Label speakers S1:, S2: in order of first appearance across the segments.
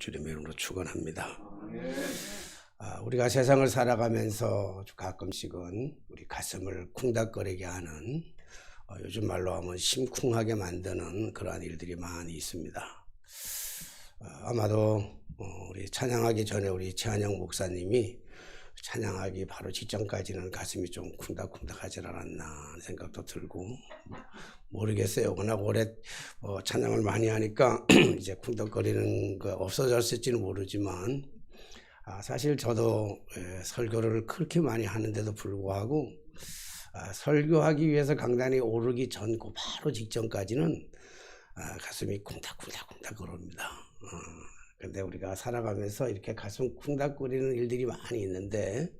S1: 주님의 이름으로 축원합니다. 우리가 세상을 살아가면서 가끔씩은 우리 가슴을 쿵닥거리게 하는 요즘 말로 하면 심쿵하게 만드는 그러한 일들이 많이 있습니다. 아마도 우리 찬양하기 전에 우리 최한영 목사님이 찬양하기 바로 직전까지는 가슴이 좀 쿵닥쿵닥 하지 않았나 하는 생각도 들고 모르겠어요. 워낙 오래 찬양을 많이 하니까 이제 쿵닥거리는 거 없어졌을지는 모르지만 사실 저도 설교를 그렇게 많이 하는데도 불구하고 설교하기 위해서 강단에 오르기 전 그 바로 직전까지는 가슴이 쿵닥쿵닥쿵닥 거립니다. 근데 우리가 살아가면서 이렇게 가슴 쿵닥거리는 일들이 많이 있는데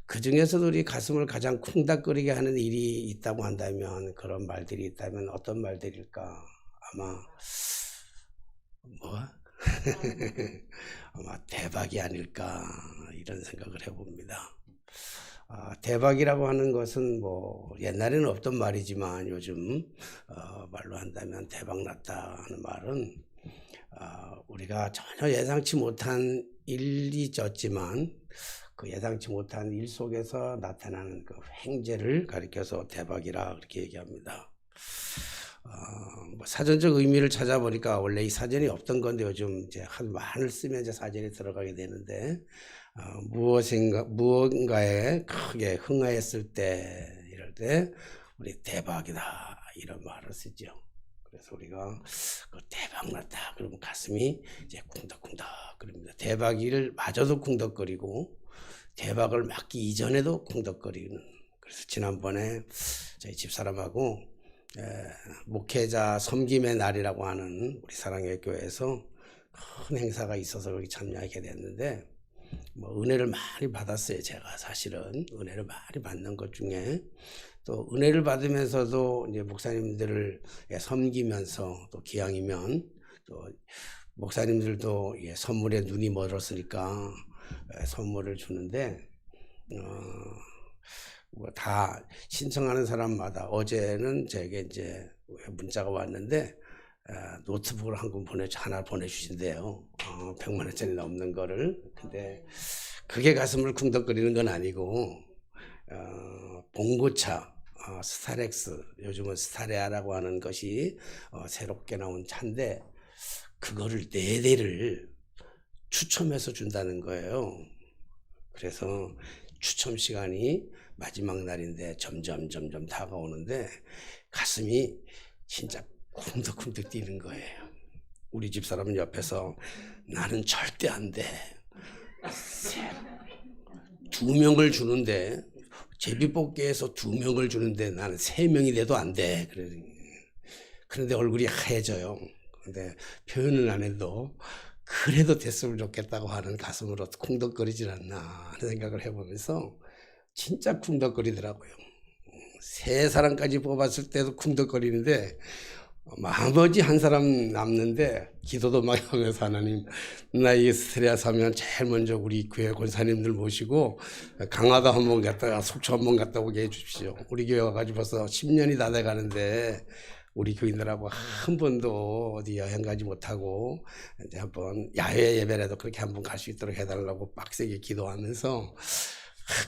S1: 그 중에서도 우리 가슴을 가장 쿵닥거리게 하는 일이 있다고 한다면, 그런 말들이 있다면 어떤 말들일까? 아마 아마 대박이 아닐까 이런 생각을 해봅니다. 대박이라고 하는 것은 옛날에는 없던 말이지만 요즘 말로 한다면 대박 났다 하는 말은 우리가 전혀 예상치 못한 일이 있었지만 그 예상치 못한 일 속에서 나타나는 그 횡재를 가리켜서 대박이라 그렇게 얘기합니다. 사전적 의미를 찾아보니까 원래 이 사전이 없던 건데 요즘 이제 한 많을 쓰면 이제 사전이 들어가게 되는데 무언가에 크게 흥하였을 때, 이럴 때 우리 대박이다 이런 말을 쓰죠. 그래서 우리가 그 대박 났다 그러면 가슴이 이제 쿵덕쿵덕 그럽니다. 대박을 마저도 쿵덕거리고 대박을 맞기 이전에도 쿵덕거리는. 그래서 지난번에 저희 집사람하고 목회자 섬김의 날이라고 하는 우리 사랑의 교회에서 큰 행사가 있어서 거기 참여하게 됐는데 은혜를 많이 받았어요. 제가 사실은 은혜를 많이 받는 것 중에 또 은혜를 받으면서도 이제 목사님들을 섬기면서 또 기왕이면 또 목사님들도 선물에 눈이 멀었으니까 선물을 주는데 다 신청하는 사람마다 어제는 제게 이제 문자가 왔는데 노트북을 한 권 하나 보내주신대요. 100만 원짜리 넘는 거를. 근데 그게 가슴을 쿵덕거리는 건 아니고 봉고차 스타렉스, 요즘은 스타레아라고 하는 것이 새롭게 나온 차인데 그거를 4대를 추첨해서 준다는 거예요. 그래서 추첨 시간이 마지막 날인데 점점 다가오는데 가슴이 진짜 쿵덕쿵덕 뛰는 거예요. 우리 집사람은 옆에서 나는 절대 안 돼. 2명을 주는데 제비뽑기에서 2명을 주는데 나는 3명이 돼도 안 돼. 그런데 얼굴이 하얘져요. 근데 표현은 안 해도 그래도 됐으면 좋겠다고 하는 가슴으로 쿵덕거리질 않나 하는 생각을 해보면서 진짜 쿵덕거리더라고요. 3사람까지 뽑았을 때도 쿵덕거리는데 나머지 1사람 남는데 기도도 막 하면서 하나님, 나 이 스트레스 하면 제일 먼저 우리 교회 권사님들 모시고 강화도 한번 갔다가 속초 한번 갔다 오게 해주십시오. 우리 교회 와가지고 벌써 10년이 다 돼가는데 우리 교인들하고 한 번도 어디 여행 가지 못하고 이제 한번 야외 예배라도 그렇게 한번 갈 수 있도록 해달라고 빡세게 기도하면서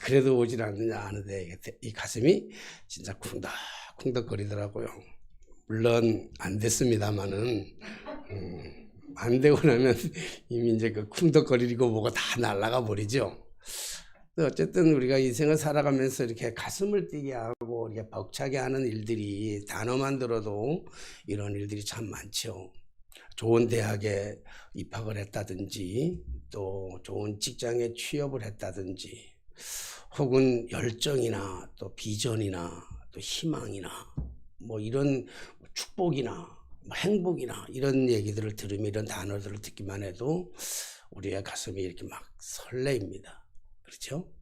S1: 그래도 오질 않느냐 하는데 이 가슴이 진짜 쿵덕쿵덕거리더라고요. 물론 안 됐습니다만은 안 되고 나면 이미 이제 그 쿵덕거리고 뭐가 다 날아가 버리죠. 어쨌든 우리가 인생을 살아가면서 이렇게 가슴을 뛰게 하고 이렇게 벅차게 하는 일들이 단어만 들어도 이런 일들이 참 많죠. 좋은 대학에 입학을 했다든지 또 좋은 직장에 취업을 했다든지 혹은 열정이나 또 비전이나 또 희망이나 이런 축복이나 행복이나 이런 얘기들을 들으면, 이런 단어들을 듣기만 해도 우리의 가슴이 이렇게 막 설레입니다. 그렇죠?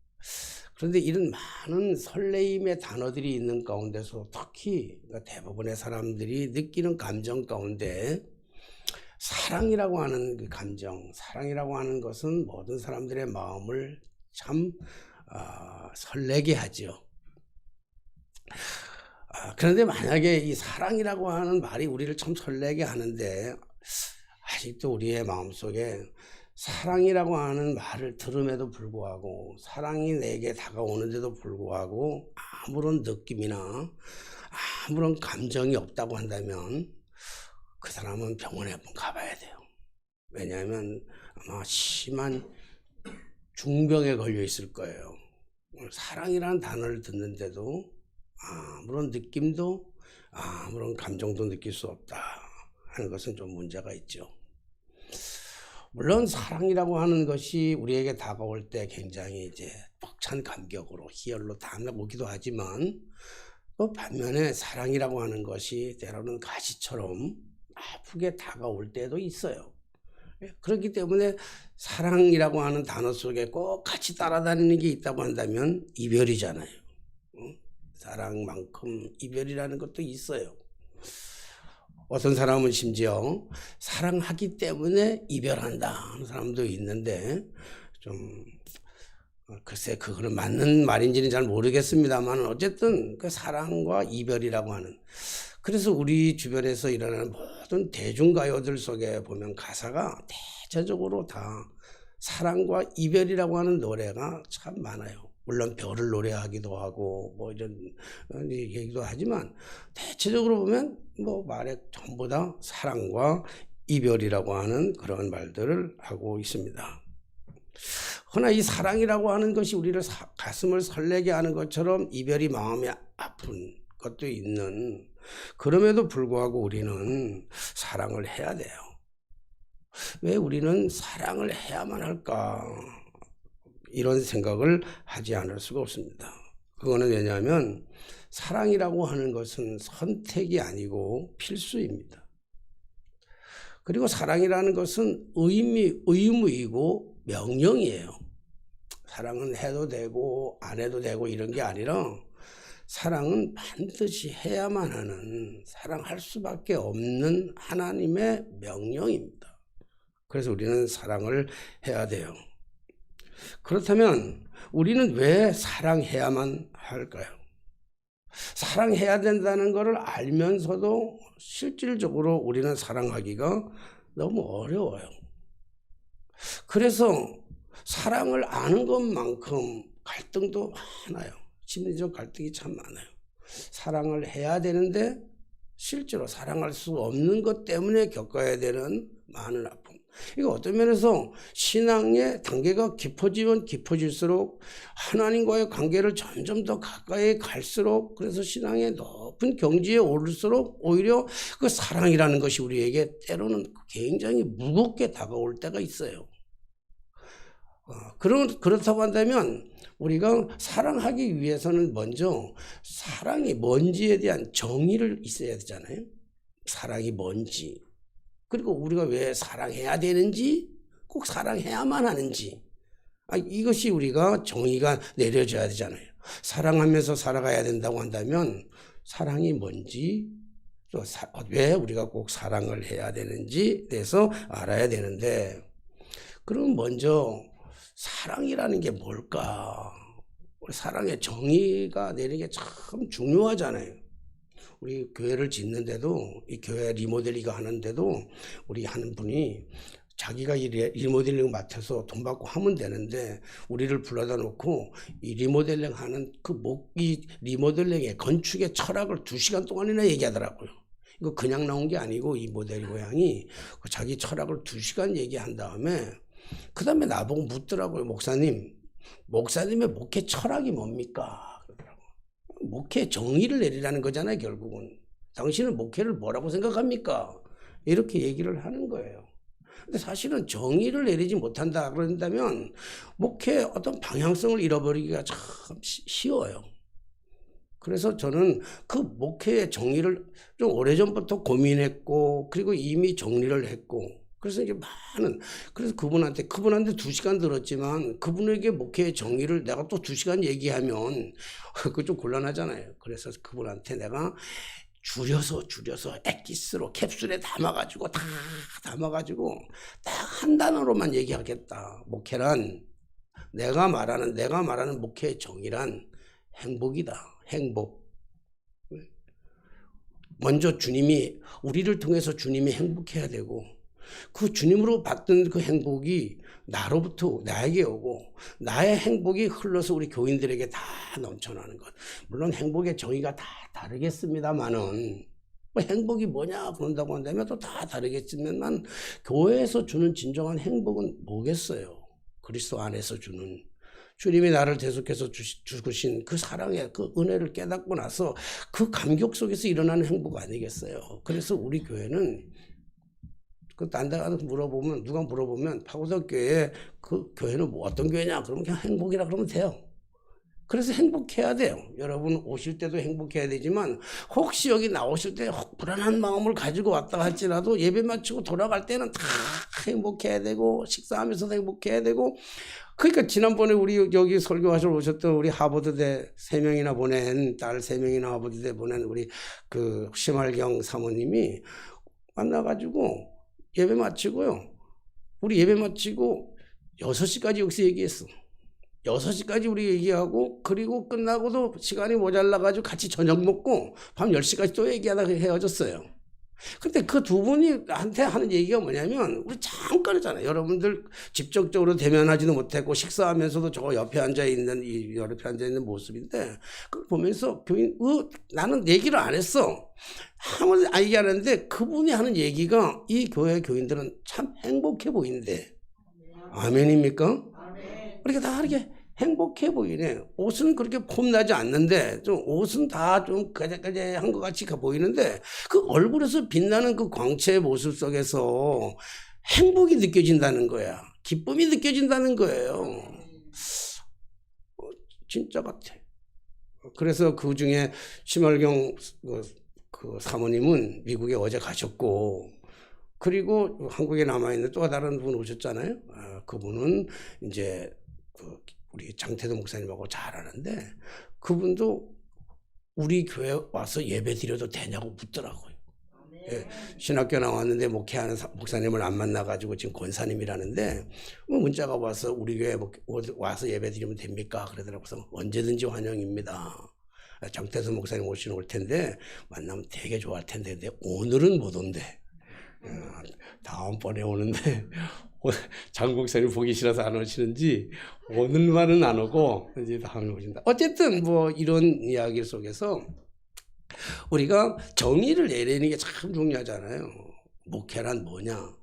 S1: 그런데 이런 많은 설레임의 단어들이 있는 가운데서 특히 대부분의 사람들이 느끼는 감정 가운데 사랑이라고 하는 그 감정, 사랑이라고 하는 것은 모든 사람들의 마음을 참 설레게 하죠. 그런데 만약에 이 사랑이라고 하는 말이 우리를 참 설레게 하는데 아직도 우리의 마음속에 사랑이라고 하는 말을 들음에도 불구하고, 사랑이 내게 다가오는데도 불구하고 아무런 느낌이나 아무런 감정이 없다고 한다면 그 사람은 병원에 한번 가봐야 돼요. 왜냐하면 아마 심한 중병에 걸려 있을 거예요. 사랑이라는 단어를 듣는데도 아무런 느낌도 아무런 감정도 느낄 수 없다 하는 것은 좀 문제가 있죠. 물론 사랑이라고 하는 것이 우리에게 다가올 때 굉장히 이제 벅찬 감격으로 희열로 다가오기도 하지만, 또 반면에 사랑이라고 하는 것이 때로는 가시처럼 아프게 다가올 때도 있어요. 그렇기 때문에 사랑이라고 하는 단어 속에 꼭 같이 따라다니는 게 있다고 한다면 이별이잖아요. 사랑만큼 이별이라는 것도 있어요. 어떤 사람은 심지어 사랑하기 때문에 이별한다 하는 사람도 있는데, 좀 글쎄 그거는 맞는 말인지는 잘 모르겠습니다만, 어쨌든 그 사랑과 이별이라고 하는, 그래서 우리 주변에서 일어나는 모든 대중가요들 속에 보면 가사가 대체적으로 다 사랑과 이별이라고 하는 노래가 참 많아요. 물론 별을 노래하기도 하고 뭐 이런 얘기도 하지만, 대체적으로 보면 뭐 말에 전부 다 사랑과 이별이라고 하는 그런 말들을 하고 있습니다. 그러나 이 사랑이라고 하는 것이 우리를 가슴을 설레게 하는 것처럼 이별이 마음이 아픈 것도 있는, 그럼에도 불구하고 우리는 사랑을 해야 돼요. 왜 우리는 사랑을 해야만 할까? 이런 생각을 하지 않을 수가 없습니다. 그거는 왜냐하면 사랑이라고 하는 것은 선택이 아니고 필수입니다. 그리고 사랑이라는 것은 의무이고 명령이에요. 사랑은 해도 되고 안 해도 되고 이런 게 아니라, 사랑은 반드시 해야만 하는, 사랑할 수밖에 없는 하나님의 명령입니다. 그래서 우리는 사랑을 해야 돼요. 그렇다면 우리는 왜 사랑해야만 할까요? 사랑해야 된다는 것을 알면서도 실질적으로 우리는 사랑하기가 너무 어려워요. 그래서 사랑을 아는 것만큼 갈등도 많아요. 심리적 갈등이 참 많아요. 사랑을 해야 되는데 실제로 사랑할 수 없는 것 때문에 겪어야 되는 많은 아픔. 이거 어떤 면에서 신앙의 단계가 깊어지면 깊어질수록 하나님과의 관계를 점점 더 가까이 갈수록, 그래서 신앙의 높은 경지에 오를수록 오히려 그 사랑이라는 것이 우리에게 때로는 굉장히 무겁게 다가올 때가 있어요. 그렇다고 한다면 우리가 사랑하기 위해서는 먼저 사랑이 뭔지에 대한 정의를 있어야 되잖아요. 사랑이 뭔지, 그리고 우리가 왜 사랑해야 되는지, 꼭 사랑해야만 하는지, 이것이 우리가 정의가 내려져야 되잖아요. 사랑하면서 살아가야 된다고 한다면 사랑이 뭔지, 또 왜 우리가 꼭 사랑을 해야 되는지 대해서 알아야 되는데, 그럼 먼저 사랑이라는 게 뭘까? 사랑의 정의가 내리는 게 참 중요하잖아요. 우리 교회를 짓는데도, 이 교회 리모델링 하는데도 우리 하는 분이 자기가 이 리모델링 맡아서 돈 받고 하면 되는데, 우리를 불러다 놓고 이 리모델링 하는 이 리모델링의 건축의 철학을 2시간 동안이나 얘기하더라고요. 이거 그냥 나온 게 아니고, 이 모델 고양이 자기 철학을 2시간 얘기한 다음에 그 다음에 나보고 묻더라고요. 목사님의 목회 철학이 뭡니까? 그러더라고요. 목회 정의를 내리라는 거잖아요, 결국은. 당신은 목회를 뭐라고 생각합니까? 이렇게 얘기를 하는 거예요. 근데 사실은 정의를 내리지 못한다 그런다면 목회의 어떤 방향성을 잃어버리기가 참 쉬워요. 그래서 저는 그 목회의 정의를 좀 오래전부터 고민했고, 그리고 이미 정리를 했고, 그래서 이제 그래서 그분한테 2시간 들었지만, 그분에게 목회의 정의를 내가 또 2시간 얘기하면 그거 좀 곤란하잖아요. 그래서 그분한테 내가 줄여서 엑기스로 캡슐에 담아가지고 딱 한 단어로만 얘기하겠다. 목회란, 내가 말하는 목회의 정의란 행복이다. 행복. 먼저 우리를 통해서 주님이 행복해야 되고, 그 주님으로 받던 그 행복이 나로부터 나에게 오고 나의 행복이 흘러서 우리 교인들에게 다 넘쳐나는 것. 물론 행복의 정의가 다 다르겠습니다만은 뭐 행복이 뭐냐 그런다고 한다면 또 다 다르겠지만 교회에서 주는 진정한 행복은 뭐겠어요? 그리스도 안에서 주는 주님이 나를 대속해서 주신 그 사랑의 그 은혜를 깨닫고 나서 그 감격 속에서 일어나는 행복 아니겠어요? 그래서 우리 교회는 딴 데 가서 물어보면 누가 물어보면 파고덕 교회 그 교회는 뭐 어떤 교회냐 그러면 그냥 행복이라 그러면 돼요. 그래서 행복해야 돼요. 여러분 오실 때도 행복해야 되지만 혹시 여기 나오실 때 불안한 마음을 가지고 왔다 할지라도 예배 마치고 돌아갈 때는 다 행복해야 되고 식사하면서도 행복해야 되고 그러니까 지난번에 우리 여기 설교하시러 오셨던 우리 하버드대 3명이나 보낸 딸 3명이나 하버드대 보낸 우리 그 심할경 사모님이 만나가지고 예배 마치고요. 우리 예배 마치고 6시까지 여기서 얘기했어. 6시까지 우리 얘기하고 그리고 끝나고도 시간이 모자라가지고 같이 저녁 먹고 밤 10시까지 또 얘기하다가 헤어졌어요. 근데 그 두 분이 나한테 하는 얘기가 뭐냐면 우리 잠깐 했잖아요. 여러분들 직접적으로 대면하지도 못했고 식사하면서도 저 옆에 앉아있는 이 옆에 앉아있는 모습인데 그걸 보면서 교인 나는 얘기를 안 했어. 아무도 얘기 안 했는데 그분이 하는 얘기가 이 교회 교인들은 참 행복해 보이는데 아멘입니까? 그렇게 다 이렇게 행복해 보이네. 옷은 그렇게 폼나지 않는데 좀 옷은 다 좀 까재까재한 것 같이 보이는데 그 얼굴에서 빛나는 그 광채의 모습 속에서 행복이 느껴진다는 거야. 기쁨이 느껴진다는 거예요. 진짜 같아. 그래서 그 중에 심할경 그 사모님은 미국에 어제 가셨고 그리고 한국에 남아있는 또 다른 분 오셨잖아요. 그분은 이제 우리 장태도 목사님하고 잘 아는데 그분도 우리 교회 와서 예배 드려도 되냐고 묻더라고요. 예, 신학교 나왔는데 목회하는 목사님을 안 만나가지고 지금 권사님이라는데 문자가 와서 우리 교회 와서 예배 드리면 됩니까? 그러더라고요. 그래서 언제든지 환영입니다. 장태도 목사님 오시는 올 텐데 만나면 되게 좋아할 텐데 근데 오늘은 못 온대. 다음번에 오는데 장국사님 보기 싫어서 안 오시는지 오늘만은 안 오고 이제 다음에 오신다. 어쨌든 뭐 이런 이야기 속에서 우리가 정의를 내리는 게 참 중요하잖아요. 목회란 뭐냐.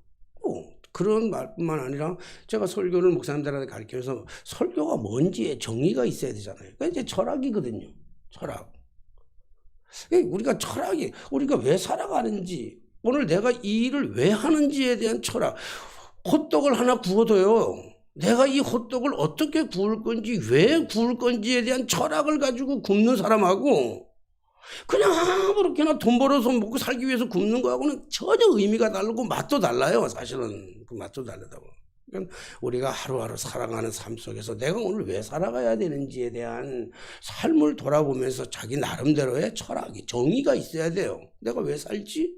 S1: 그런 말뿐만 아니라 제가 설교를 목사님들한테 가르치면서 설교가 뭔지에 정의가 있어야 되잖아요. 그러니까 이제 철학이거든요. 철학. 우리가 철학이 우리가 왜 살아가는지 오늘 내가 이 일을 왜 하는지에 대한 철학. 호떡을 하나 구워도요. 내가 이 호떡을 어떻게 구울 건지 왜 구울 건지에 대한 철학을 가지고 굽는 사람하고 그냥 아무렇게나 돈 벌어서 먹고 살기 위해서 굽는 거하고는 전혀 의미가 다르고 맛도 달라요. 사실은 그 맛도 다르다고. 그러니까 우리가 하루하루 살아가는 삶 속에서 내가 오늘 왜 살아가야 되는지에 대한 삶을 돌아보면서 자기 나름대로의 철학이 정의가 있어야 돼요. 내가 왜 살지?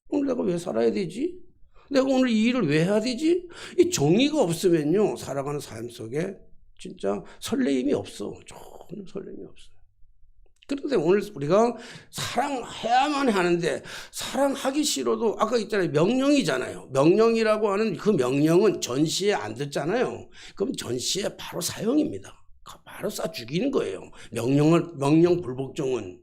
S1: 오늘 내가 왜 살아야 되지? 내가 오늘 이 일을 왜 해야 되지? 이 정의가 없으면요 살아가는 삶 속에 진짜 설레임이 없어. 전혀 설레임이 없어요. 그런데 오늘 우리가 사랑해야만 하는데 사랑하기 싫어도 아까 있잖아요. 명령이잖아요. 명령이라고 하는 그 명령은 전시에 안 듣잖아요. 그럼 전시에 바로 사형입니다. 바로 쏴 죽이는 거예요. 명령 불복종은.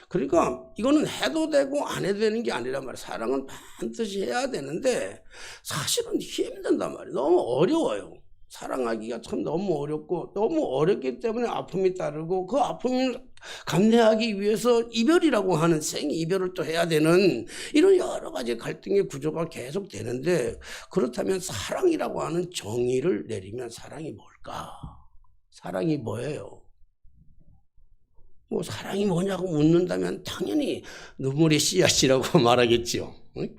S1: 그러니까 이거는 해도 되고 안 해도 되는 게 아니란 말이에요. 사랑은 반드시 해야 되는데 사실은 힘든단 말이에요. 너무 어려워요. 사랑하기가 참 너무 어렵고 너무 어렵기 때문에 아픔이 따르고 그 아픔을 감내하기 위해서 이별이라고 하는 생이별을 또 해야 되는 이런 여러 가지 갈등의 구조가 계속 되는데 그렇다면 사랑이라고 하는 정의를 내리면 사랑이 뭘까? 사랑이 뭐예요? 뭐 사랑이 뭐냐고 묻는다면 당연히 눈물의 씨앗이라고 말하겠지요. 응?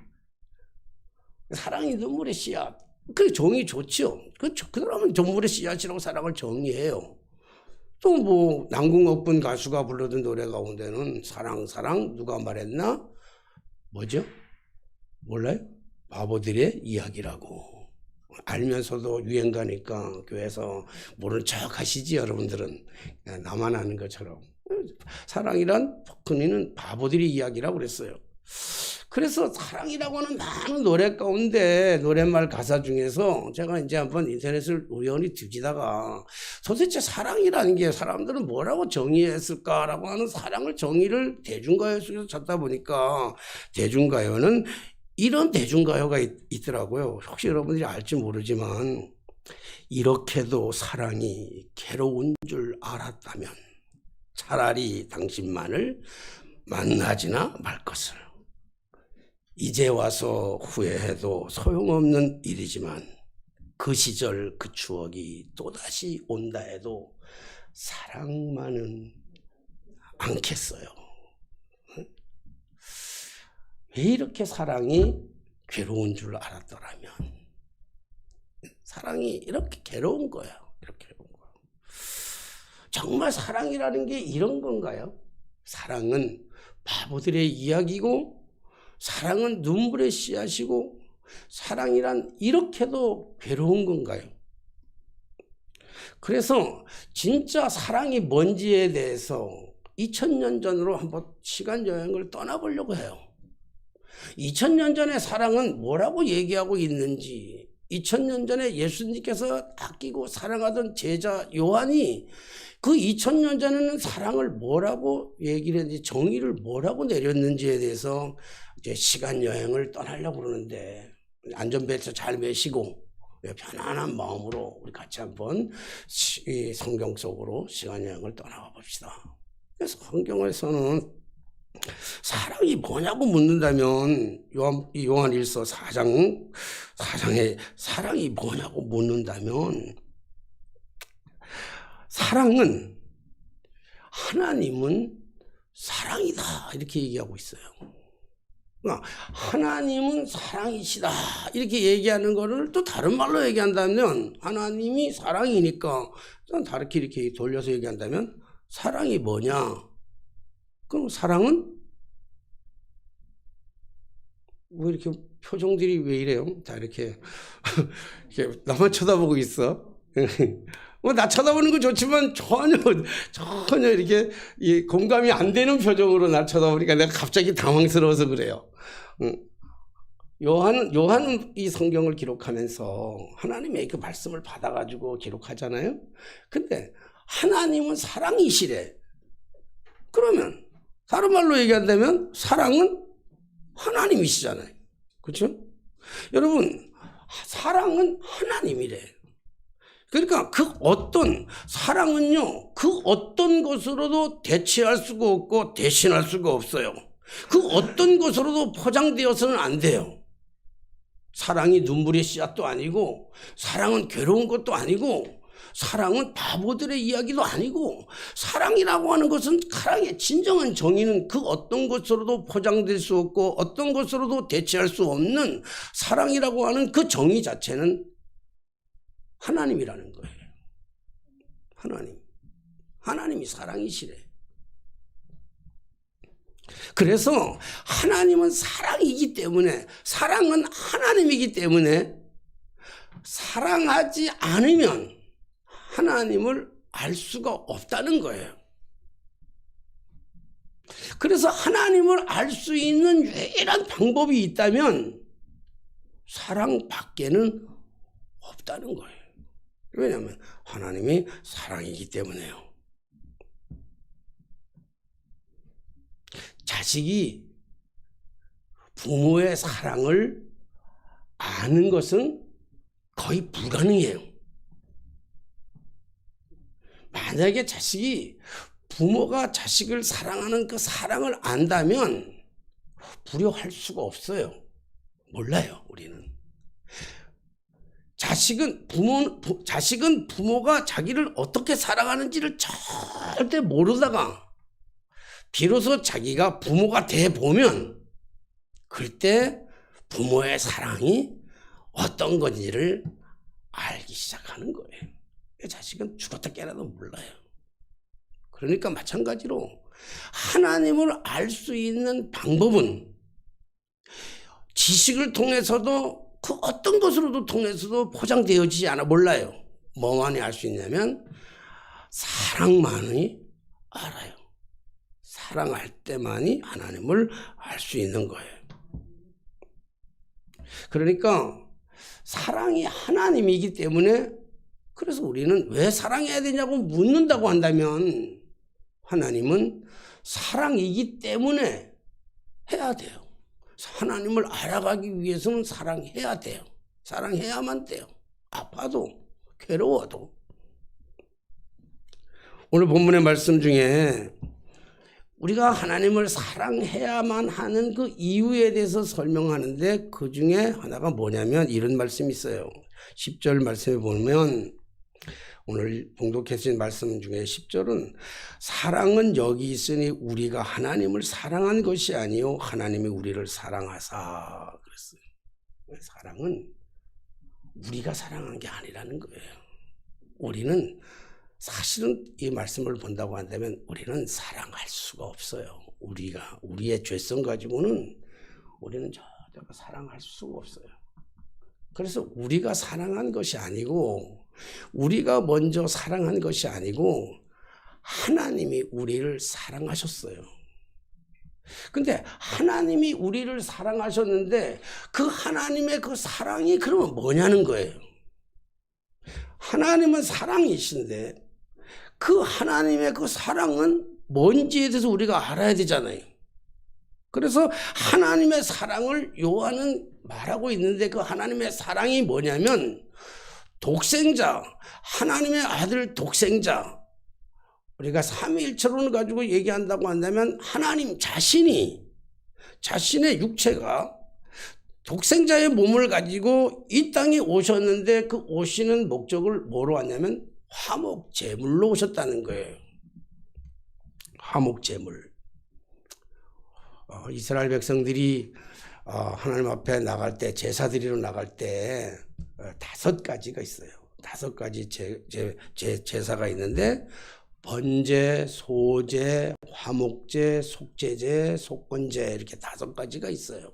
S1: 사랑이 눈물의 씨앗. 그 정의 좋죠. 그러면 눈물의 씨앗이라고 사랑을 정의해요. 또 뭐 남궁옥분 가수가 불러준 노래 가운데는 사랑 누가 말했나? 뭐죠? 몰라요? 바보들의 이야기라고. 알면서도 유행가니까 교회에서 모르는 척 하시지 여러분들은. 나만 아는 것처럼. 사랑이란 그니는 바보들의 이야기라고 그랬어요. 그래서 사랑이라고 하는 많은 노래 가운데 노랫말 가사 중에서 제가 이제 한번 인터넷을 우연히 뒤지다가 도대체 사랑이라는 게 사람들은 뭐라고 정의했을까라고 하는 사랑을 정의를 대중가요 속에서 찾다 보니까 대중가요는 이런 대중가요가 있더라고요. 혹시 여러분들이 알지 모르지만 이렇게도 사랑이 괴로운 줄 알았다면 차라리 당신만을 만나지나 말 것을. 이제 와서 후회해도 소용없는 일이지만 그 시절 그 추억이 또다시 온다 해도 사랑만은 않겠어요. 왜 이렇게 사랑이 괴로운 줄 알았더라면 사랑이 이렇게 괴로운 거예요. 이렇게 괴로운 거예요. 정말 사랑이라는 게 이런 건가요? 사랑은 바보들의 이야기고 사랑은 눈물의 씨앗이고 사랑이란 이렇게도 괴로운 건가요? 그래서 진짜 사랑이 뭔지에 대해서 2000년 전으로 한번 시간 여행을 떠나보려고 해요. 2000년 전의 사랑은 뭐라고 얘기하고 있는지, 2000년 전에 예수님께서 아끼고 사랑하던 제자 요한이 그 2000년 전에는 사랑을 뭐라고 얘기를 했는지, 정의를 뭐라고 내렸는지에 대해서 이제 시간 여행을 떠나려고 그러는데 안전벨트 잘 매시고 편안한 마음으로 우리 같이 한번 이 성경 속으로 시간 여행을 떠나가 봅시다. 그래서 성경에서는 사랑이 뭐냐고 묻는다면 요한 1서 4장에 사랑이 뭐냐고 묻는다면 사랑은 하나님은 사랑이다 이렇게 얘기하고 있어요. 그러니까 하나님은 사랑이시다 이렇게 얘기하는 거를 또 다른 말로 얘기한다면 하나님이 사랑이니까 다르게 이렇게 돌려서 얘기한다면 사랑이 뭐냐? 그럼 사랑은 왜 이렇게 표정들이 왜 이래요? 다 이렇게 나만 쳐다보고 있어. 뭐 나 쳐다보는 건 좋지만 전혀 이렇게 공감이 안 되는 표정으로 나 쳐다보니까 내가 갑자기 당황스러워서 그래요. 요한은 이 성경을 기록하면서 하나님의 그 말씀을 받아가지고 기록하잖아요. 근데 하나님은 사랑이시래. 그러면 다른 말로 얘기한다면 사랑은 하나님이시잖아요. 그렇죠? 여러분, 사랑은 하나님이래. 그러니까 사랑은요, 그 어떤 것으로도 대체할 수가 없고 대신할 수가 없어요. 그 어떤 것으로도 포장되어서는 안 돼요. 사랑이 눈물의 씨앗도 아니고, 사랑은 괴로운 것도 아니고, 사랑은 바보들의 이야기도 아니고, 사랑이라고 하는 것은 사랑의 진정한 정의는 그 어떤 것으로도 포장될 수 없고 어떤 것으로도 대체할 수 없는 사랑이라고 하는 그 정의 자체는 하나님이라는 거예요. 하나님이 사랑이시래. 그래서 하나님은 사랑이기 때문에, 사랑은 하나님이기 때문에 사랑하지 않으면 하나님을 알 수가 없다는 거예요. 그래서 하나님을 알 수 있는 유일한 방법이 있다면 사랑밖에는 없다는 거예요. 왜냐하면 하나님이 사랑이기 때문에요. 자식이 부모의 사랑을 아는 것은 거의 불가능해요. 만약에 자식이 부모가 자식을 사랑하는 그 사랑을 안다면 불효할 수가 없어요. 몰라요, 우리는. 자식은 부모가 자기를 어떻게 사랑하는지를 절대 모르다가 비로소 자기가 부모가 돼 보면 그때 부모의 사랑이 어떤 건지를 알기 시작하는 거예요. 자식은 죽었다 깨라도 몰라요. 그러니까 마찬가지로 하나님을 알 수 있는 방법은 지식을 통해서도 그 어떤 것으로도 통해서도 포장되어지지 않아 몰라요. 뭐만이 알 수 있냐면 사랑만이 알아요. 사랑할 때만이 하나님을 알 수 있는 거예요. 그러니까 사랑이 하나님이기 때문에, 그래서 우리는 왜 사랑해야 되냐고 묻는다고 한다면 하나님은 사랑이기 때문에 해야 돼요. 하나님을 알아가기 위해서는 사랑해야 돼요. 사랑해야만 돼요. 아파도 괴로워도. 오늘 본문의 말씀 중에 우리가 하나님을 사랑해야만 하는 그 이유에 대해서 설명하는데, 그 중에 하나가 뭐냐면 이런 말씀이 있어요. 10절 말씀에 보면, 오늘 봉독해주신 말씀 중에 10절은 사랑은 여기 있으니 우리가 하나님을 사랑한 것이 아니요 하나님이 우리를 사랑하사 그랬어요. 사랑은 우리가 사랑한 게 아니라는 거예요. 우리는 사실은 이 말씀을 본다고 한다면 우리는 사랑할 수가 없어요. 우리의 죄성 가지고는 우리는 절대로 사랑할 수가 없어요. 그래서 우리가 사랑한 것이 아니고, 우리가 먼저 사랑한 것이 아니고 하나님이 우리를 사랑하셨어요. 근데 하나님이 우리를 사랑하셨는데 그 하나님의 그 사랑이 그러면 뭐냐는 거예요. 하나님은 사랑이신데 그 하나님의 그 사랑은 뭔지에 대해서 우리가 알아야 되잖아요. 그래서 하나님의 사랑을 요한은 말하고 있는데, 그 하나님의 사랑이 뭐냐면 독생자, 하나님의 아들 독생자, 우리가 삼위일체론을 가지고 얘기한다고 한다면 하나님 자신이, 자신의 육체가 독생자의 몸을 가지고 이 땅에 오셨는데, 그 오시는 목적을 뭐로 왔냐면 화목제물로 오셨다는 거예요. 화목제물. 이스라엘 백성들이 하나님 앞에 나갈 때, 제사 드리러 나갈 때 5가지가 있어요. 5가지 제사가 있는데, 번제, 소제, 화목제, 속죄제, 속건제, 이렇게 5가지가 있어요.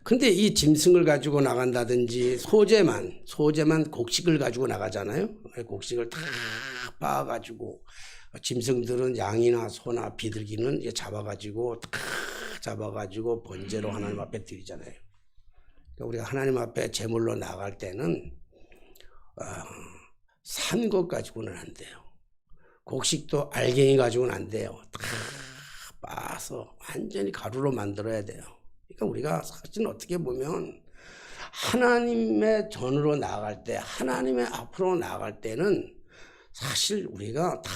S1: 근데 이 짐승을 가지고 나간다든지, 소제만 곡식을 가지고 나가잖아요. 곡식을 다 빻아가지고, 짐승들은 양이나 소나 비둘기는 잡아가지고 다 잡아가지고 번제로 하나님 앞에 드리잖아요. 그러니까 우리가 하나님 앞에 제물로 나갈 때는 산 것 가지고는 안 돼요. 곡식도 알갱이 가지고는 안 돼요. 다 빻아서 완전히 가루로 만들어야 돼요. 그러니까 우리가 사실 어떻게 보면 하나님의 전으로 나아갈 때, 하나님의 앞으로 나아갈 때는 사실 우리가 다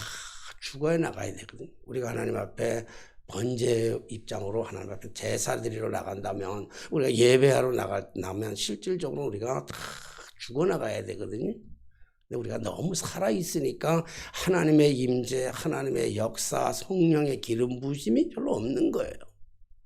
S1: 죽어야 나가야 되거든. 우리가 하나님 앞에 번제 입장으로 하나님 앞에 제사 드리러 나간다면, 우리가 예배하러 나가면 실질적으로 우리가 다 죽어 나가야 되거든요. 근데 우리가 너무 살아있으니까 하나님의 임재, 하나님의 역사, 성령의 기름 부으심이 별로 없는 거예요.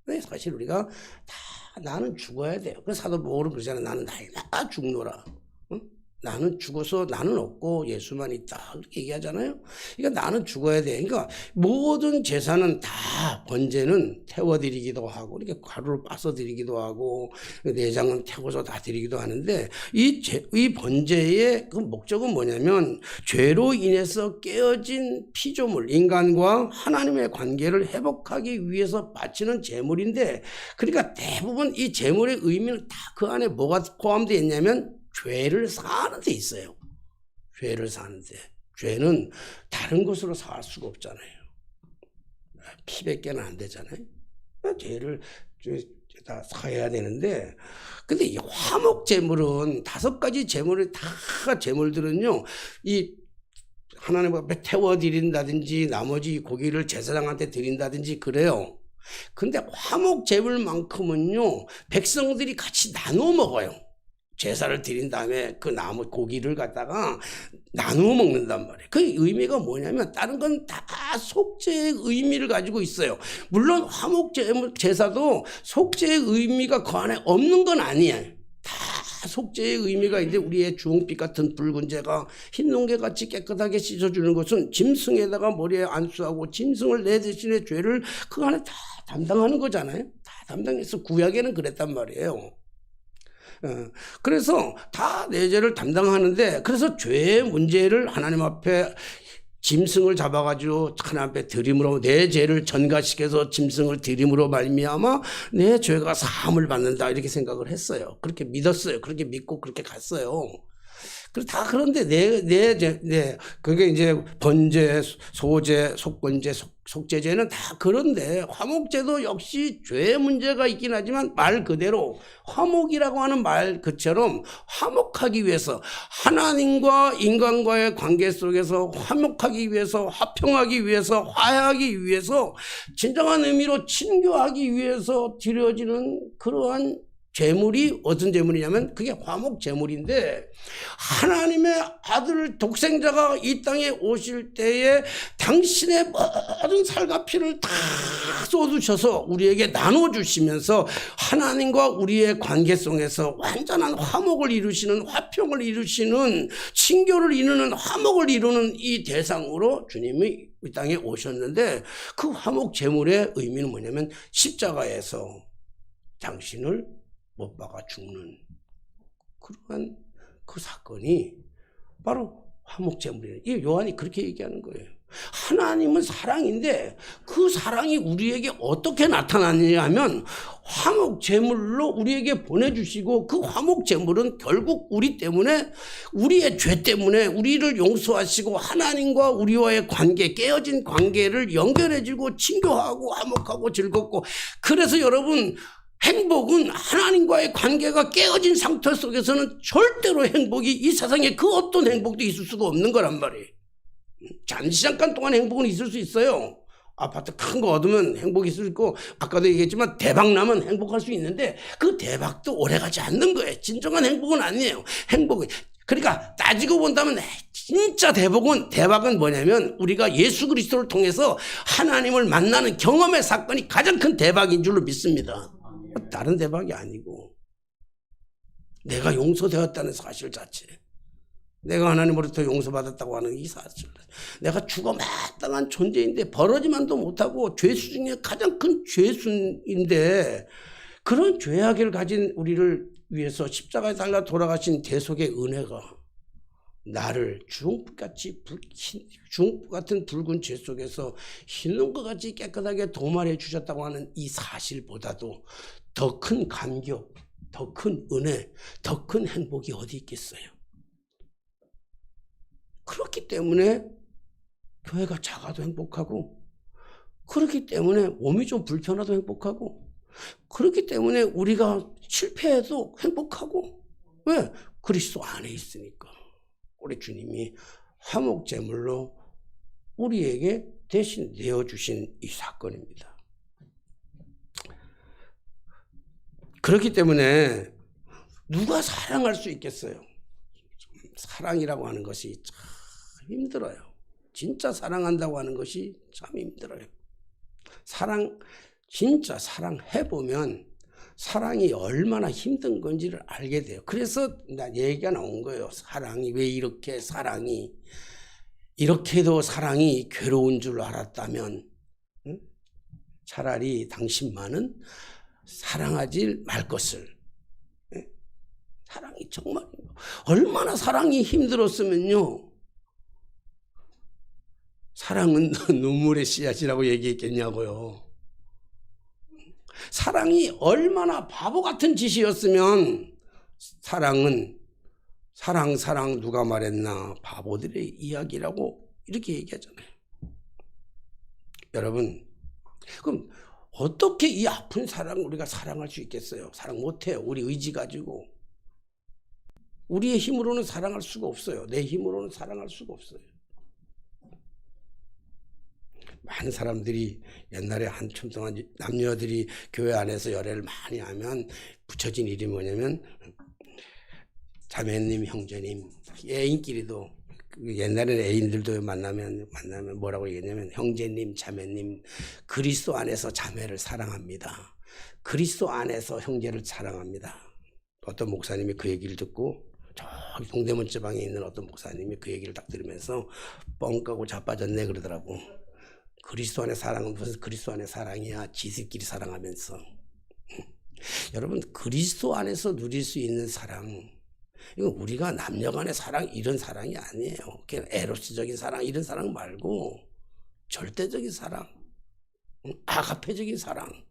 S1: 근데 사실 우리가 다 나는 죽어야 돼요. 그래서 사도 바울은 그러잖아요. 나는 날마다 죽노라. 응? 나는 죽어서 나는 없고 예수만 있다, 그렇게 얘기하잖아요. 그러니까 나는 죽어야 돼. 그러니까 모든 제사는 다, 번제는 태워드리기도 하고, 이렇게 가루를 빠서 드리기도 하고, 내장은 태워서 다 드리기도 하는데, 이 번제의 그 목적은 뭐냐면 죄로 인해서 깨어진 피조물, 인간과 하나님의 관계를 회복하기 위해서 바치는 제물인데, 그러니까 대부분 이 제물의 의미는 다 그 안에 뭐가 포함되어 있냐면 죄를 사하는 데 있어요. 죄를 사는데, 죄는 다른 것으로 사할 수가 없잖아요. 피밖에는 안 되잖아요. 죄를 다 사해야 되는데, 근데 이 화목제물은 5가지 제물을 다, 제물들은요, 이 하나님 앞에 태워드린다든지 나머지 고기를 제사장한테 드린다든지 그래요. 근데 화목제물만큼은요, 백성들이 같이 나누어 먹어요. 제사를 드린 다음에 그 나무 고기를 갖다가 나누어 먹는단 말이에요. 그 의미가 뭐냐면 다른 건 다 속죄의 의미를 가지고 있어요. 물론 화목제사도 속죄의 의미가 그 안에 없는 건 아니에요. 다 속죄의 의미가 있는데, 우리의 주홍빛 같은 붉은 재가 흰 농개같이 깨끗하게 씻어주는 것은 짐승에다가 머리에 안수하고 짐승을 내 대신에 죄를 그 안에 다 담당하는 거잖아요. 다 담당해서 구약에는 그랬단 말이에요. 그래서 다 내 죄를 담당하는데, 그래서 죄의 문제를 하나님 앞에 짐승을 잡아가지고 하나님 앞에 드림으로 내 죄를 전가시켜서 짐승을 드림으로 말미암아 내 죄가 사함을 받는다 이렇게 생각을 했어요. 그렇게 믿었어요. 그렇게 믿고 그렇게 갔어요. 다 그런데 그게 이제 번제, 소제, 속건제, 속죄제는 다 그런데 화목제도 역시 죄의 문제가 있긴 하지만 말 그대로 화목이라고 하는 말 그처럼 화목하기 위해서 하나님과 인간과의 관계 속에서 화목하기 위해서 화평하기 위해서 화해하기 위해서 진정한 의미로 친교하기 위해서 드려지는 그러한 제물이 어떤 제물이냐면 그게 화목 제물인데 하나님의 아들 독생자가 이 땅에 오실 때에 당신의 모든 살과 피를 다 쏟으셔서 우리에게 나눠주시면서 하나님과 우리의 관계성에서 완전한 화목을 이루시는 화평을 이루시는 친교를 이루는 화목을 이루는 이 대상으로 주님이 이 땅에 오셨는데 그 화목 제물의 의미는 뭐냐면 십자가에서 당신을 못 박아 죽는 그러한 그 사건이 바로 화목제물이에요. 이 요한이 그렇게 얘기하는 거예요. 하나님은 사랑인데 그 사랑이 우리에게 어떻게 나타나느냐 하면 화목제물로 우리에게 보내주시고 그 화목제물은 결국 우리 때문에 우리의 죄 때문에 우리를 용서하시고 하나님과 우리와의 관계 깨어진 관계를 연결해주고 친교하고 화목하고 즐겁고 그래서 여러분 행복은 하나님과의 관계가 깨어진 상태 속에서는 절대로 행복이 이 세상에 그 어떤 행복도 있을 수가 없는 거란 말이에요. 잠깐 동안 행복은 있을 수 있어요. 아파트 큰 거 얻으면 행복이 있을 수 있고 아까도 얘기했지만 대박 나면 행복할 수 있는데 그 대박도 오래가지 않는 거예요. 진정한 행복은 아니에요. 행복은 그러니까 따지고 본다면 진짜 대박은 뭐냐면 우리가 예수 그리스도를 통해서 하나님을 만나는 경험의 사건이 가장 큰 대박인 줄로 믿습니다. 다른 대박이 아니고 내가 용서되었다는 사실 자체, 내가 하나님으로부터 용서받았다고 하는 이 사실, 내가 죽어 마땅한 존재인데 벌어지만도 못하고 죄수 중에 가장 큰 죄수인데 그런 죄악을 가진 우리를 위해서 십자가에 달려 돌아가신 대속의 은혜가 나를 주홍빛 같은 붉은 죄 속에서 흰눈과 같이 깨끗하게 도말해 주셨다고 하는 이 사실보다도 더 큰 감격, 더 큰 은혜, 더 큰 행복이 어디 있겠어요? 그렇기 때문에 교회가 작아도 행복하고, 그렇기 때문에 몸이 좀 불편해도 행복하고, 그렇기 때문에 우리가 실패해도 행복하고, 왜? 그리스도 안에 있으니까. 우리 주님이 화목제물로 우리에게 대신 내어주신 이 사건입니다. 그렇기 때문에 누가 사랑할 수 있겠어요? 사랑이라고 하는 것이 참 힘들어요. 진짜 사랑한다고 하는 것이 참 힘들어요. 진짜 사랑해보면 사랑이 얼마나 힘든 건지를 알게 돼요. 그래서 얘기가 나온 거예요. 사랑이 왜 이렇게도 사랑이 괴로운 줄 알았다면 차라리 당신만은 사랑하지 말 것을. 사랑이 정말 얼마나 사랑이 힘들었으면요. 사랑은 눈물의 씨앗이라고 얘기했겠냐고요. 사랑이 얼마나 바보 같은 짓이었으면 사랑은 사랑 누가 말했나 바보들의 이야기라고 이렇게 얘기하잖아요. 여러분 그럼 어떻게 이 아픈 사랑을 우리가 사랑할 수 있겠어요? 사랑 못해요. 우리 의지 가지고. 우리의 힘으로는 사랑할 수가 없어요. 내 힘으로는 사랑할 수가 없어요. 많은 사람들이 옛날에 한참 동안 남녀들이 교회 안에서 열애를 많이 하면 붙여진 이름이 뭐냐면 자매님, 형제님, 애인끼리도 옛날에는 애인들도 만나면 뭐라고 얘기했냐면 형제님, 자매님, 그리스도 안에서 자매를 사랑합니다. 그리스도 안에서 형제를 사랑합니다. 어떤 목사님이 그 얘기를 듣고 저기 동대문 지방에 있는 어떤 목사님이 그 얘기를 딱 들으면서 뻥 까고 자빠졌네 그러더라고. 그리스도 안의 사랑은 무슨 그리스도 안의 사랑이야. 지들끼리 사랑하면서. 여러분 그리스도 안에서 누릴 수 있는 사랑 이건 우리가 남녀 간의 사랑 이런 사랑이 아니에요. 그냥 에로스적인 사랑 이런 사랑 말고 절대적인 사랑, 아가페적인 사랑.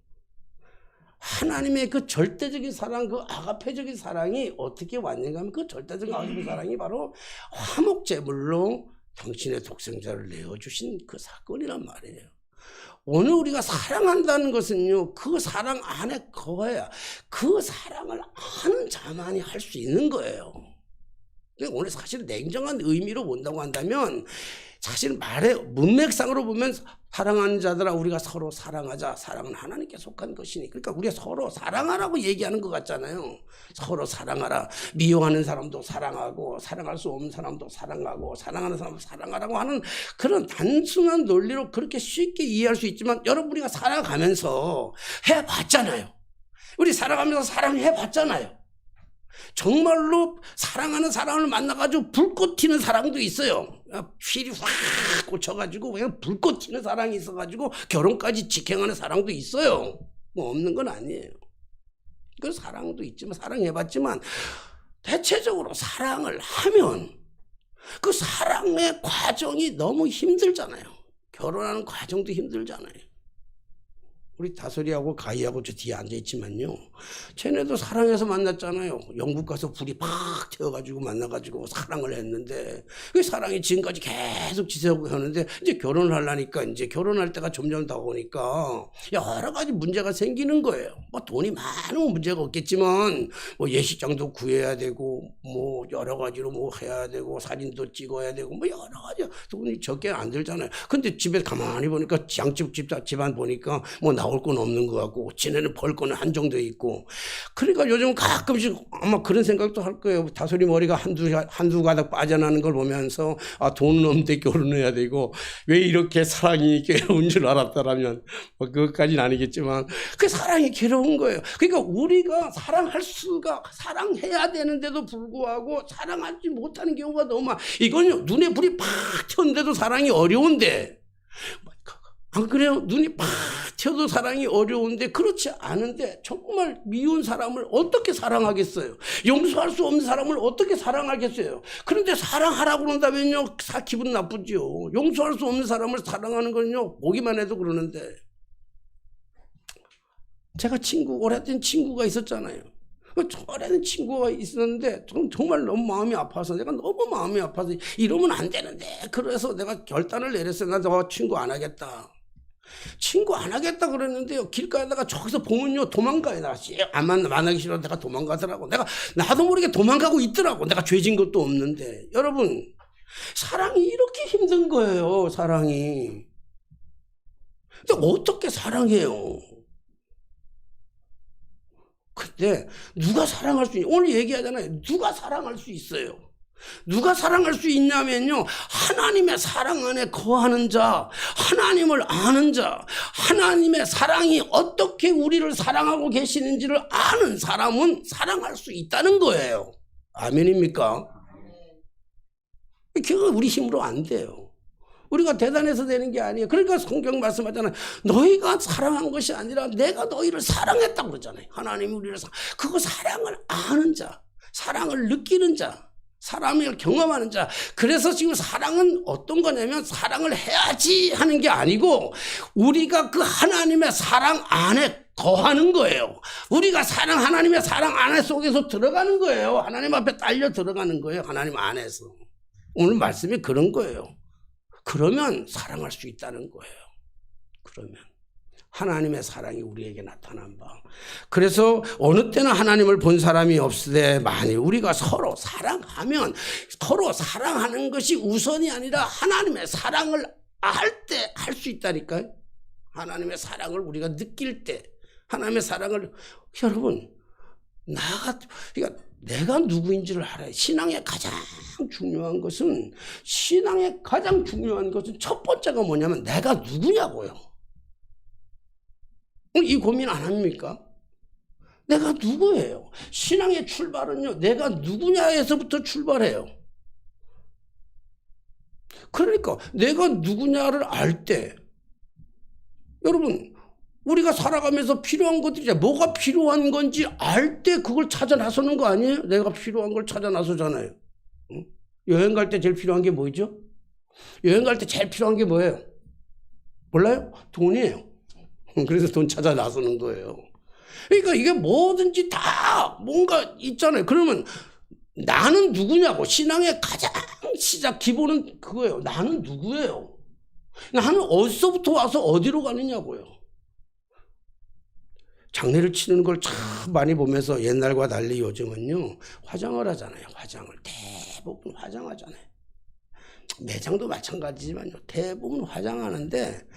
S1: 하나님의 그 절대적인 사랑, 그 아가페적인 사랑이 어떻게 왔는가 하면 그 절대적인 아가페 사랑이 바로 화목제물로 당신의 독생자를 내어주신 그 사건이란 말이에요. 오늘 우리가 사랑한다는 것은요, 그 사랑 안에 거해야 그 사랑을 아는 자만이 할 수 있는 거예요. 오늘 사실 냉정한 의미로 본다고 한다면 사실 말의 문맥상으로 보면 사랑하는 자들아 우리가 서로 사랑하자. 사랑은 하나님께 속한 것이니. 그러니까 우리가 서로 사랑하라고 얘기하는 것 같잖아요. 서로 사랑하라. 미워하는 사람도 사랑하고 사랑할 수 없는 사람도 사랑하고 사랑하는 사람도 사랑하라고 하는 그런 단순한 논리로 그렇게 쉽게 이해할 수 있지만 여러분 우리가 살아가면서 해봤잖아요. 우리 살아가면서 사랑해봤잖아요. 정말로 사랑하는 사람을 만나가지고 불꽃 튀는 사랑도 있어요. 휠이 확 꽂혀가지고 그냥 불꽃 튀는 사랑이 있어가지고 결혼까지 직행하는 사랑도 있어요. 뭐 없는 건 아니에요. 그 사랑도 있지만 사랑해봤지만 대체적으로 사랑을 하면 그 사랑의 과정이 너무 힘들잖아요. 결혼하는 과정도 힘들잖아요. 우리 다솔이하고 가희하고 저 뒤에 앉아있지만요. 쟤네도 사랑해서 만났잖아요. 영국 가서 불이 팍 튀어가지고 만나가지고 사랑을 했는데 그 사랑이 지금까지 계속 지속하고 하는데 이제 결혼을 하려니까 이제 결혼할 때가 점점 다가오니까 여러 가지 문제가 생기는 거예요. 뭐 돈이 많으면 문제가 없겠지만 뭐 예식장도 구해야 되고 뭐 여러 가지로 뭐 해야 되고 사진도 찍어야 되고 뭐 여러 가지 돈이 적게 안 들잖아요. 근데 집에 가만히 보니까 양쪽 집안 보니까 뭐 나올 건 없는 것 같고 지네는 벌 거는 한정돼 있고 그러니까 요즘 가끔씩 아마 그런 생각도 할 거예요. 다솔이 머리가 한두 가닥 빠져나는 걸 보면서 아 돈은 없는데 결혼해야 되고 왜 이렇게 사랑이 괴로운 줄 알았다라면 뭐 그것까지는 아니겠지만 그 사랑이 괴로운 거예요. 그러니까 우리가 사랑해야 되는데도 불구하고 사랑하지 못하는 경우가 너무 많아. 이건요 눈에 불이 팍 튀었는데도 사랑이 어려운데 안 그래요? 눈이 팍 튀어도 사랑이 어려운데 그렇지 않은데 정말 미운 사람을 어떻게 사랑하겠어요? 용서할 수 없는 사람을 어떻게 사랑하겠어요? 그런데 사랑하라고 그런다면요 기분 나쁘죠. 용서할 수 없는 사람을 사랑하는 건요 보기만 해도 그러는데 제가 오래된 친구가 있었잖아요. 오래된 친구가 있었는데 정말 너무 마음이 아파서 내가 너무 마음이 아파서 이러면 안 되는데 그래서 내가 결단을 내렸어요. 나 너 친구 안 하겠다. 친구 안 하겠다 그랬는데요. 길가에다가 저기서 보면요 도망가요. 안 만나기 싫어 내가 도망가더라고. 나도 모르게 도망가고 있더라고. 내가 죄진 것도 없는데. 여러분 사랑이 이렇게 힘든 거예요. 사랑이. 근데 어떻게 사랑해요? 근데 누가 사랑할 수 있냐? 오늘 얘기하잖아요. 누가 사랑할 수 있어요? 누가 사랑할 수 있냐면요 하나님의 사랑 안에 거하는 자, 하나님을 아는 자, 하나님의 사랑이 어떻게 우리를 사랑하고 계시는지를 아는 사람은 사랑할 수 있다는 거예요. 아멘입니까? 그건 우리 힘으로 안 돼요. 우리가 대단해서 되는 게 아니에요. 그러니까 성경 말씀하잖아요. 너희가 사랑한 것이 아니라 내가 너희를 사랑했다고 그러잖아요. 하나님이 우리를 그거 사랑을 아는 자, 사랑을 느끼는 자, 사람을 경험하는 자. 그래서 지금 사랑은 어떤 거냐면 사랑을 해야지 하는 게 아니고 우리가 그 하나님의 사랑 안에 거하는 거예요. 우리가 하나님의 사랑 안에 속에서 들어가는 거예요. 하나님 앞에 딸려 들어가는 거예요. 하나님 안에서. 오늘 말씀이 그런 거예요. 그러면 사랑할 수 있다는 거예요. 그러면 하나님의 사랑이 우리에게 나타난 바. 그래서 어느 때나 하나님을 본 사람이 없으되 만일 우리가 서로 사랑하면 서로 사랑하는 것이 우선이 아니라 하나님의 사랑을 할 때 할 수 있다니까요. 하나님의 사랑을 우리가 느낄 때 하나님의 사랑을 여러분 그러니까 내가 누구인지를 알아요. 신앙의 가장 중요한 것은 첫 번째가 뭐냐면 내가 누구냐고요. 이 고민 안 합니까? 내가 누구예요? 신앙의 출발은요 내가 누구냐에서부터 출발해요. 그러니까 내가 누구냐를 알 때 여러분 우리가 살아가면서 필요한 것들이 뭐가 필요한 건지 알 때 그걸 찾아 나서는 거 아니에요? 내가 필요한 걸 찾아 나서잖아요. 응? 여행 갈 때 제일 필요한 게 뭐죠? 여행 갈 때 제일 필요한 게 뭐예요? 몰라요? 돈이에요. 그래서 돈 찾아 나서는 거예요. 그러니까 이게 뭐든지 다 뭔가 있잖아요. 그러면 나는 누구냐고. 신앙의 가장 시작 기본은 그거예요. 나는 누구예요? 나는 어디서부터 와서 어디로 가느냐고요. 장례를 치르는 걸 참 많이 보면서 옛날과 달리 요즘은요 화장을 하잖아요. 화장을 대부분 화장하잖아요. 매장도 마찬가지지만요 대부분 화장하는데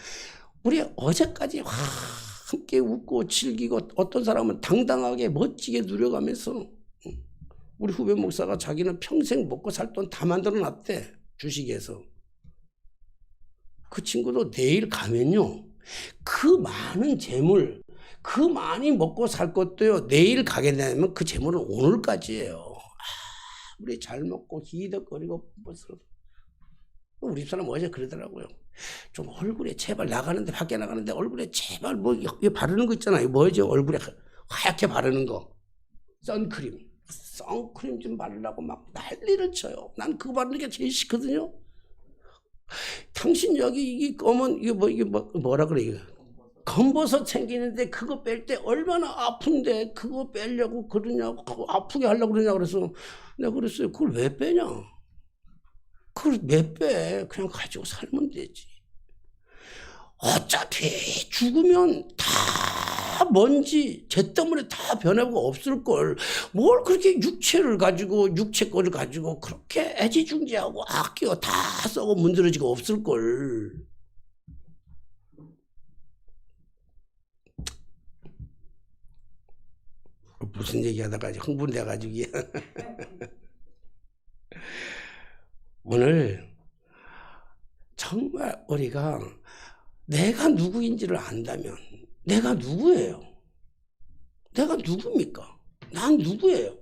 S1: 우리 어제까지 함께 웃고 즐기고 어떤 사람은 당당하게 멋지게 누려가면서 우리 후배 목사가 자기는 평생 먹고 살 돈 다 만들어 놨대. 주식에서. 그 친구도 내일 가면요 그 많은 재물 그 많이 먹고 살 것도요 내일 가게 되면 그 재물은 오늘까지예요. 우리 잘 먹고 희덕거리고 우리 사람 어제 그러더라고요. 좀 얼굴에 제발 나가는데 밖에 나가는데 얼굴에 제발 뭐 이거 바르는 거 있잖아요. 뭐죠? 얼굴에 하얗게 바르는 거. 선크림 좀 바르라고 막 난리를 쳐요. 난 그거 바르는 게 제일 싫거든요. 당신 여기 이게 검은 이게 뭐라 그래 이거 검버섯 생기는데 그거 뺄 때 얼마나 아픈데 그거 빼려고 그러냐고 그거 아프게 하려고 그러냐고 그래서 내가 그랬어요. 그걸 왜 빼냐? 그걸 왜 빼? 그냥 가지고 살면 되지. 어차피 죽으면 다 먼지 재 때문에 다 변하고 없을걸. 뭘 그렇게 육체를 가지고 육체 거를 가지고 그렇게 애지중지하고 아껴 다 썩어 문드러지고 없을걸. 무슨 얘기하다가 흥분돼가지고 오늘 정말 우리가 내가 누구인지를 안다면 내가 누구예요? 내가 누굽니까? 난 누구예요?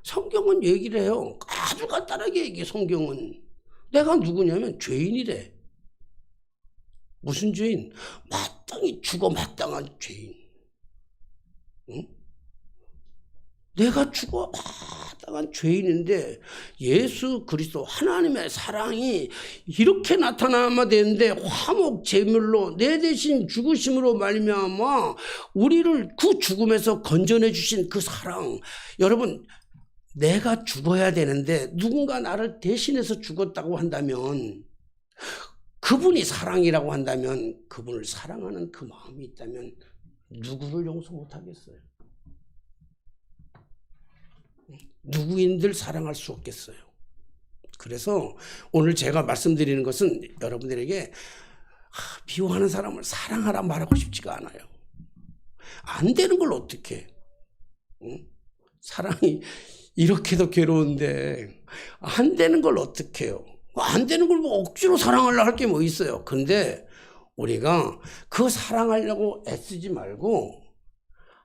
S1: 성경은 얘기를 해요. 아주 간단하게 얘기해. 성경은 내가 누구냐면 죄인이래. 무슨 죄인? 마땅히 죽어 마땅한 죄인. 응? 내가 죽어 마땅한 죄인인데 예수 그리스도 하나님의 사랑이 이렇게 나타나면 되는데 화목 제물로 내 대신 죽으심으로 말미암아 우리를 그 죽음에서 건져내 주신 그 사랑. 여러분 내가 죽어야 되는데 누군가 나를 대신해서 죽었다고 한다면 그분이 사랑이라고 한다면 그분을 사랑하는 그 마음이 있다면 누구를 용서 못하겠어요? 누구인들 사랑할 수 없겠어요. 그래서 오늘 제가 말씀드리는 것은 여러분들에게 미워하는 사람을 사랑하라 말하고 싶지가 않아요. 안 되는 걸 어떻게 응? 사랑이 이렇게도 괴로운데 안 되는 걸 어떻게 해요? 안 되는 걸 뭐 억지로 사랑하려고 할 게 뭐 있어요. 근데 우리가 그 사랑하려고 애쓰지 말고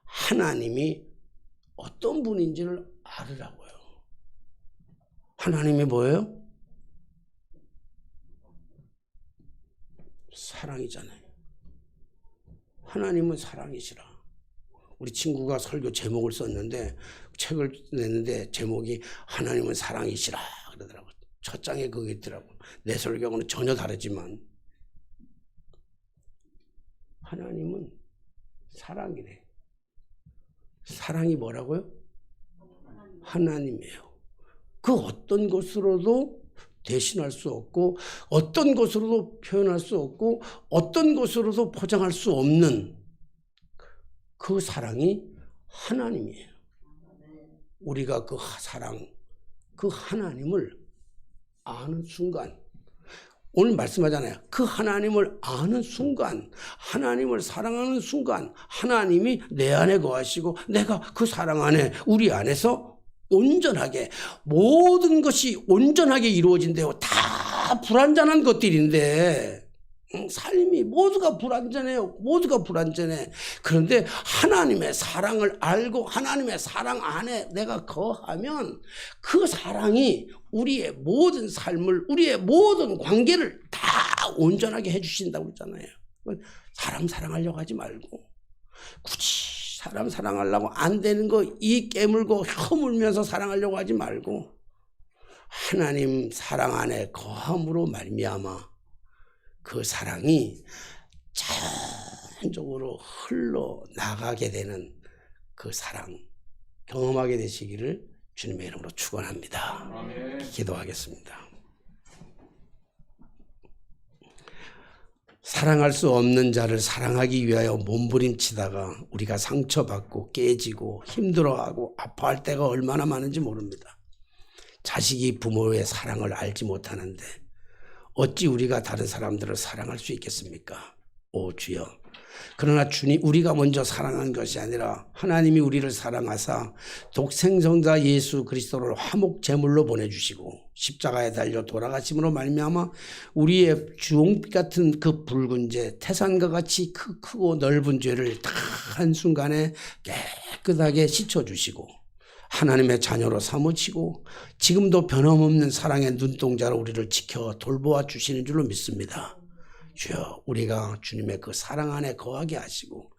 S1: 하나님이 어떤 분인지를 알으라고요. 하나님이 뭐예요? 사랑이잖아요. 하나님은 사랑이시라. 우리 친구가 설교 제목을 썼는데 책을 냈는데 제목이 하나님은 사랑이시라 그러더라고요. 첫 장에 그게 있더라고요. 내 설교하고는 전혀 다르지만 하나님은 사랑이래. 사랑이 뭐라고요? 하나님이에요. 그 어떤 것으로도 대신할 수 없고 어떤 것으로도 표현할 수 없고 어떤 것으로도 포장할 수 없는 그 사랑이 하나님이에요. 우리가 그 사랑, 그 하나님을 아는 순간 오늘 말씀하잖아요. 그 하나님을 아는 순간, 하나님을 사랑하는 순간 하나님이 내 안에 거하시고 내가 그 사랑 안에 우리 안에서 온전하게 모든 것이 온전하게 이루어진대요. 다 불완전한 것들인데 삶이 모두가 불완전해요. 모두가 불완전해. 그런데 하나님의 사랑을 알고 하나님의 사랑 안에 내가 거하면 그 사랑이 우리의 모든 삶을 우리의 모든 관계를 다 온전하게 해주신다고 했잖아요. 사람 사랑하려고 하지 말고, 굳이 사람 사랑하려고 안 되는 거 이 깨물고 허물면서 사랑하려고 하지 말고, 하나님 사랑 안에 거함으로 말미암아 그 사랑이 자연적으로 흘러나가게 되는 그 사랑 경험하게 되시기를 주님의 이름으로 축원합니다. 아멘. 기도하겠습니다. 사랑할 수 없는 자를 사랑하기 위하여 몸부림치다가 우리가 상처받고 깨지고 힘들어하고 아파할 때가 얼마나 많은지 모릅니다. 자식이 부모의 사랑을 알지 못하는데 어찌 우리가 다른 사람들을 사랑할 수 있겠습니까? 오 주여, 그러나 주님, 우리가 먼저 사랑한 것이 아니라 하나님이 우리를 사랑하사 독생성자 예수 그리스도를 화목 제물로 보내주시고 십자가에 달려 돌아가심으로 말미암아 우리의 주홍빛 같은 그 붉은 죄, 태산과 같이 크고 넓은 죄를 다 한순간에 깨끗하게 씻어주시고 하나님의 자녀로 삼으시고 지금도 변함없는 사랑의 눈동자로 우리를 지켜 돌보아 주시는 줄로 믿습니다. 주여, 우리가 주님의 그 사랑 안에 거하게 하시고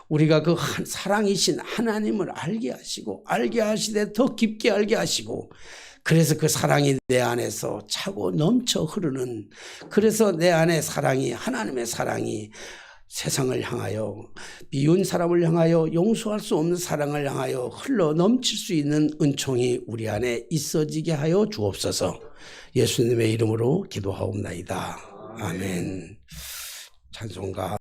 S1: 우리가 그 사랑이신 하나님을 알게 하시고 알게 하시되 더 깊게 알게 하시고 그래서 그 사랑이 내 안에서 차고 넘쳐 흐르는, 그래서 내 안에 사랑이, 하나님의 사랑이 세상을 향하여, 미운 사람을 향하여, 용서할 수 없는 사랑을 향하여 흘러 넘칠 수 있는 은총이 우리 안에 있어지게 하여 주옵소서. 예수님의 이름으로 기도하옵나이다. 아멘. 찬송가